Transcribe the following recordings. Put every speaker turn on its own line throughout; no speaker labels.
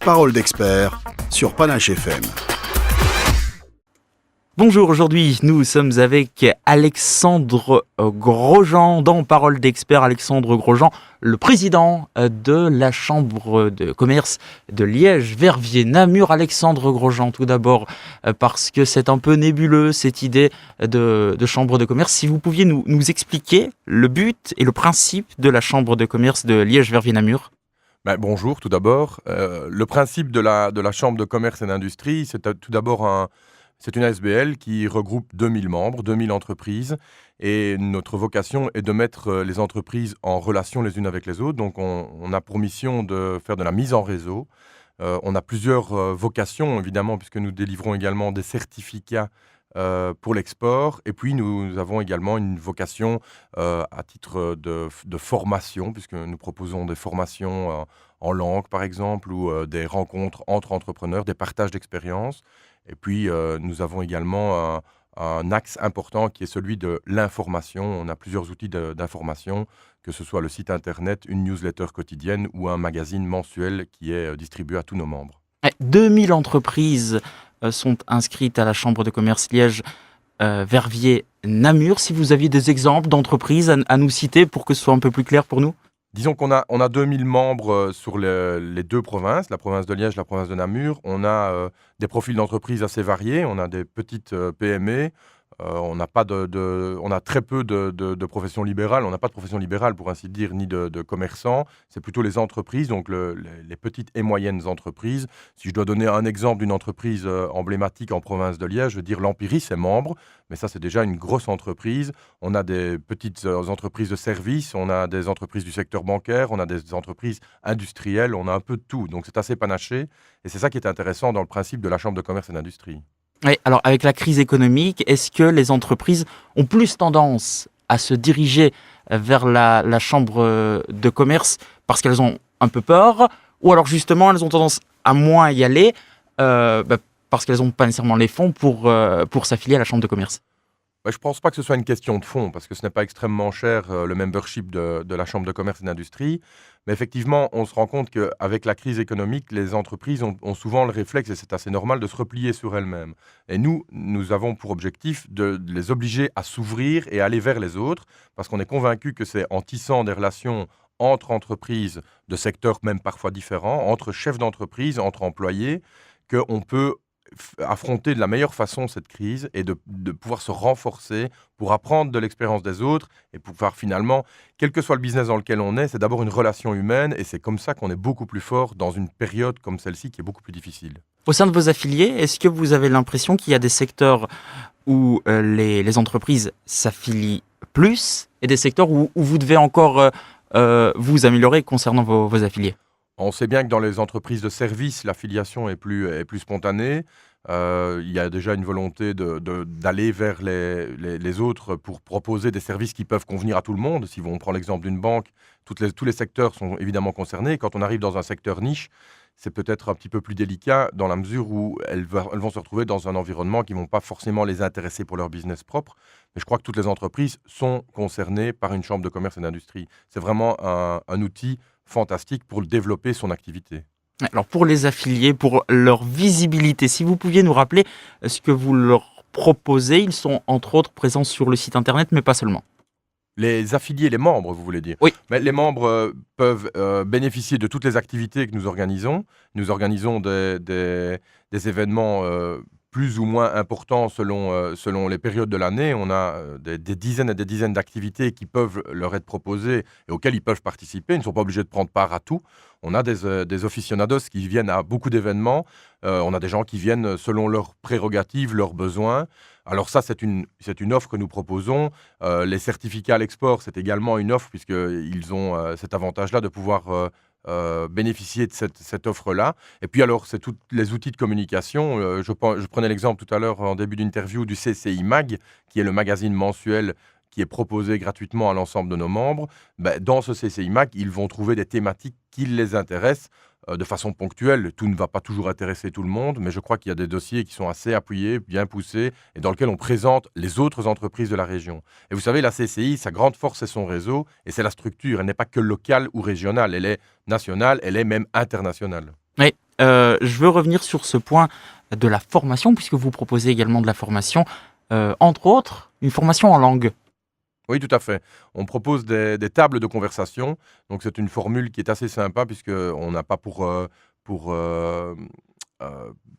Parole d'expert sur Panache FM.
Bonjour, aujourd'hui nous sommes avec Alexandre Grosjean dans Parole d'expert. Alexandre Grosjean, le président de la Chambre de commerce de Liège-Verviers-Namur. Alexandre Grosjean, tout d'abord, parce que c'est un peu nébuleux cette idée de chambre de commerce. Si vous pouviez nous expliquer le but et le principe de la Chambre de commerce de Liège-Verviers-Namur.
Bonjour, tout d'abord. Le principe de la Chambre de commerce et d'industrie, c'est tout d'abord c'est une ASBL qui regroupe 2000 membres, 2000 entreprises. Et notre vocation est de mettre les entreprises en relation les unes avec les autres. Donc on a pour mission de faire de la mise en réseau. On a plusieurs vocations, évidemment, puisque nous délivrons également des certificats pour l'export. Et puis nous avons également une vocation à titre de formation, puisque nous proposons des formations en langue, par exemple, ou des rencontres entre entrepreneurs, des partages d'expériences. Et puis nous avons également un axe important qui est celui de l'information. On a plusieurs outils d'information, que ce soit le site internet, une newsletter quotidienne ou un magazine mensuel qui est distribué à tous nos membres.
2000 entreprises sont inscrites à la Chambre de commerce Liège-Verviers-Namur. Si vous aviez des exemples d'entreprises à nous citer pour que ce soit un peu plus clair pour nous.
Disons qu'on a 2000 membres sur les deux provinces, la province de Liège, la province de Namur. On a des profils d'entreprises assez variés. On a des petites PME. On a très peu de professions libérales. On n'a pas de profession libérale, pour ainsi dire, ni de commerçants. C'est plutôt les entreprises, donc les petites et moyennes entreprises. Si je dois donner un exemple d'une entreprise emblématique en province de Liège, je veux dire l'Empiris est membre, mais ça c'est déjà une grosse entreprise. On a des petites entreprises de services, on a des entreprises du secteur bancaire, on a des entreprises industrielles, on a un peu de tout. Donc c'est assez panaché et c'est ça qui est intéressant dans le principe de la Chambre de commerce et d'industrie.
Oui, alors avec la crise économique, est-ce que les entreprises ont plus tendance à se diriger vers la chambre de commerce parce qu'elles ont un peu peur, ou alors justement elles ont tendance à moins y aller parce qu'elles n'ont pas nécessairement les fonds pour s'affilier à la chambre de commerce?
Je ne pense pas que ce soit une question de fond, parce que ce n'est pas extrêmement cher le membership de la Chambre de commerce et d'industrie. Mais effectivement, on se rend compte qu'avec la crise économique, les entreprises ont souvent le réflexe, et c'est assez normal, de se replier sur elles-mêmes. Et nous avons pour objectif de les obliger à s'ouvrir et aller vers les autres, parce qu'on est convaincu que c'est en tissant des relations entre entreprises de secteurs même parfois différents, entre chefs d'entreprise, entre employés, qu'on peut affronter de la meilleure façon cette crise et de pouvoir se renforcer pour apprendre de l'expérience des autres et pouvoir finalement, quel que soit le business dans lequel on est, c'est d'abord une relation humaine et c'est comme ça qu'on est beaucoup plus fort dans une période comme celle-ci qui est beaucoup plus difficile.
Au sein de vos affiliés, est-ce que vous avez l'impression qu'il y a des secteurs où les entreprises s'affilient plus et des secteurs où vous devez encore vous améliorer concernant vos affiliés?
On sait bien que dans les entreprises de services, l'affiliation est plus spontanée. Il y a déjà une volonté d'aller vers les autres pour proposer des services qui peuvent convenir à tout le monde. Si on prend l'exemple d'une banque, tous les secteurs sont évidemment concernés. Quand on arrive dans un secteur niche, c'est peut-être un petit peu plus délicat dans la mesure où elles vont se retrouver dans un environnement qui ne vont pas forcément les intéresser pour leur business propre. Mais je crois que toutes les entreprises sont concernées par une chambre de commerce et d'industrie. C'est vraiment un outil fantastique pour développer son activité.
Alors pour les affiliés, pour leur visibilité, si vous pouviez nous rappeler ce que vous leur proposez, ils sont entre autres présents sur le site internet, mais pas seulement.
Les affiliés, les membres, vous voulez dire?
Oui.
Mais les membres peuvent bénéficier de toutes les activités que nous organisons. Nous organisons des événements plus ou moins importants selon les périodes de l'année. On a des dizaines et des dizaines d'activités qui peuvent leur être proposées et auxquelles ils peuvent participer. Ils ne sont pas obligés de prendre part à tout. On a des aficionados qui viennent à beaucoup d'événements. On a des gens qui viennent selon leurs prérogatives, leurs besoins. Alors ça, c'est une offre que nous proposons. Les certificats à l'export, c'est également une offre puisqu'ils ont cet avantage-là de pouvoir bénéficier de cette offre-là. Et puis alors, c'est tous les outils de communication. Je prenais l'exemple tout à l'heure en début d'interview du CCI Mag, qui est le magazine mensuel qui est proposé gratuitement à l'ensemble de nos membres. Dans ce CCI Mag, ils vont trouver des thématiques qui les intéressent de façon ponctuelle. Tout ne va pas toujours intéresser tout le monde, mais je crois qu'il y a des dossiers qui sont assez appuyés, bien poussés, et dans lesquels on présente les autres entreprises de la région. Et vous savez, la CCI, sa grande force, c'est son réseau, et c'est la structure. Elle n'est pas que locale ou régionale, elle est nationale, elle est même internationale.
Oui, je veux revenir sur ce point de la formation, puisque vous proposez également de la formation, entre autres, une formation en langue.
Oui, tout à fait. On propose des tables de conversation. Donc, c'est une formule qui est assez sympa puisqu'on n'a pas pour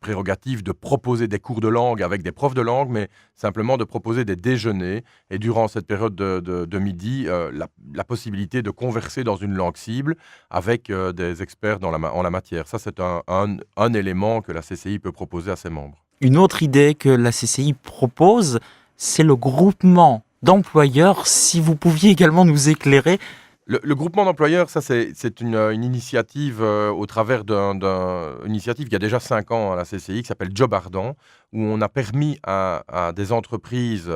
prérogative de proposer des cours de langue avec des profs de langue, mais simplement de proposer des déjeuners. Et durant cette période de midi, la possibilité de converser dans une langue cible avec des experts en la matière. Ça, c'est un élément que la CCI peut proposer à ses membres.
Une autre idée que la CCI propose, c'est le groupement d'employeurs. Si vous pouviez également nous éclairer.
Le groupement d'employeurs, ça c'est une initiative au travers d'une initiative qui a déjà 5 ans à la CCI, qui s'appelle Job Ardent, où on a permis à des entreprises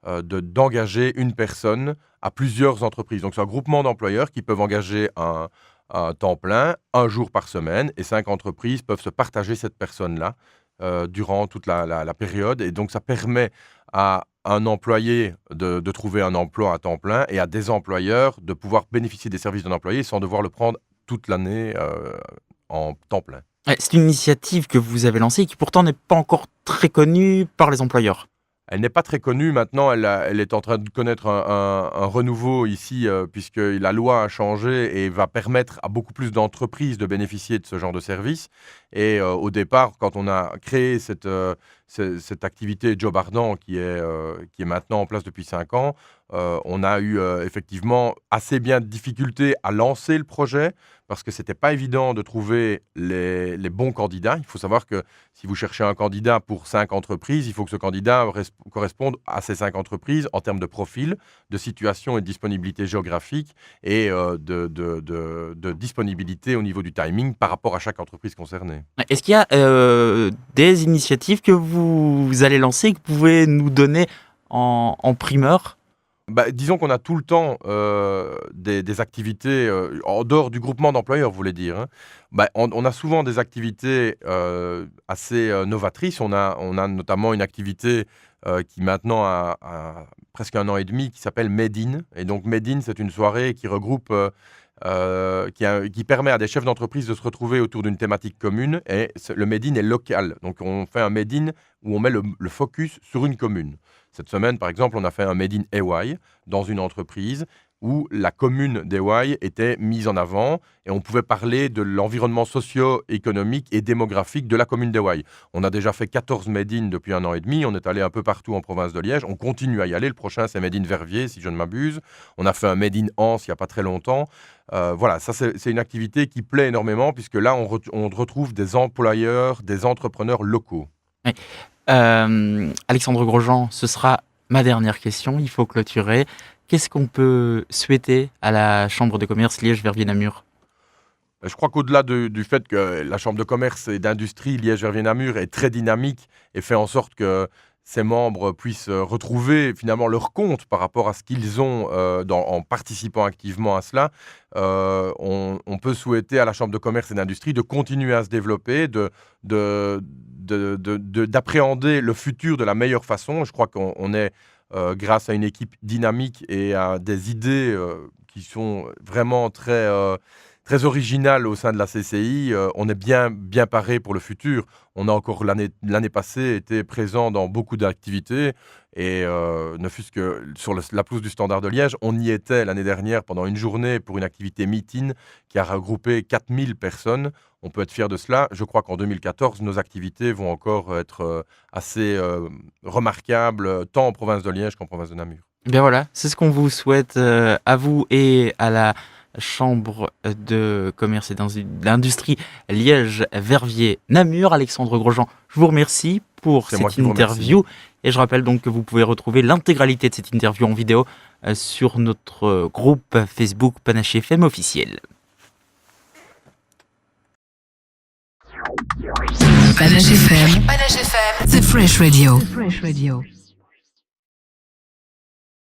d'engager une personne à plusieurs entreprises. Donc c'est un groupement d'employeurs qui peuvent engager un temps plein, 1 jour par semaine, et 5 entreprises peuvent se partager cette personne-là durant toute la période. Et donc ça permet à un employé de trouver un emploi à temps plein et à des employeurs de pouvoir bénéficier des services d'un employé sans devoir le prendre toute l'année en temps plein.
C'est une initiative que vous avez lancée et qui pourtant n'est pas encore très connue par les employeurs.
Elle n'est pas très connue maintenant, elle est en train de connaître un renouveau ici puisque la loi a changé et va permettre à beaucoup plus d'entreprises de bénéficier de ce genre de service. Et au départ, quand on a créé cette activité Job Ardent qui est maintenant en place depuis 5 ans, on a eu effectivement assez bien de difficultés à lancer le projet parce que ce n'était pas évident de trouver les bons candidats. Il faut savoir que si vous cherchez un candidat pour 5 entreprises, il faut que ce candidat corresponde à ces 5 entreprises en termes de profil, de situation et de disponibilité géographique et de disponibilité au niveau du timing par rapport à chaque entreprise concernée.
Est-ce qu'il y a des initiatives que vous allez lancer et que vous pouvez nous donner en primeur ?
Disons qu'on a tout le temps des activités, en dehors du groupement d'employeurs, vous voulez dire. Hein. On a souvent des activités assez novatrices. On a notamment une activité qui maintenant a presque 1 an et demi, qui s'appelle Made In. Et donc Made In, c'est une soirée qui regroupe, qui permet à des chefs d'entreprise de se retrouver autour d'une thématique commune. Et le Made In est local. Donc on fait un Made In où on met le focus sur une commune. Cette semaine, par exemple, on a fait un Made in EY dans une entreprise où la commune d'EY était mise en avant et on pouvait parler de l'environnement socio-économique et démographique de la commune d'EY. On a déjà fait 14 Made in depuis 1 an et demi, on est allé un peu partout en province de Liège, on continue à y aller, le prochain c'est Made in Verviers si je ne m'abuse, on a fait un Made in Anse il n'y a pas très longtemps. Voilà, ça c'est une activité qui plaît énormément puisque là on retrouve des employeurs, des entrepreneurs locaux.
Oui. Alexandre Grosjean, ce sera ma dernière question, il faut clôturer. Qu'est-ce qu'on peut souhaiter à la Chambre de commerce Liège-Verviers-Namur ?
Je crois qu'au-delà du fait que la Chambre de commerce et d'industrie Liège-Verviers-Namur est très dynamique et fait en sorte que ses membres puissent retrouver finalement leur compte par rapport à ce qu'ils ont en participant activement à cela, on peut souhaiter à la Chambre de commerce et d'industrie de continuer à se développer, d'appréhender le futur de la meilleure façon. Je crois qu'on est, grâce à une équipe dynamique et à des idées qui sont vraiment très originales au sein de la CCI, on est bien paré pour le futur. On a encore l'année passée été présent dans beaucoup d'activités et ne fût-ce que sur la pelouse du Standard de Liège, on y était l'année dernière pendant une journée pour une activité meet-in qui a regroupé 4000 personnes. On peut être fier de cela. Je crois qu'en 2014, nos activités vont encore être assez remarquables, tant en province de Liège qu'en province de Namur.
Bien voilà, c'est ce qu'on vous souhaite à vous et à la Chambre de commerce et d'industrie Liège-Verviers-Namur. Alexandre Grosjean, je vous remercie pour cette interview. Et je rappelle donc que vous pouvez retrouver l'intégralité de cette interview en vidéo sur notre groupe Facebook Panache FM officiel.
Panache FM, The Fresh Radio.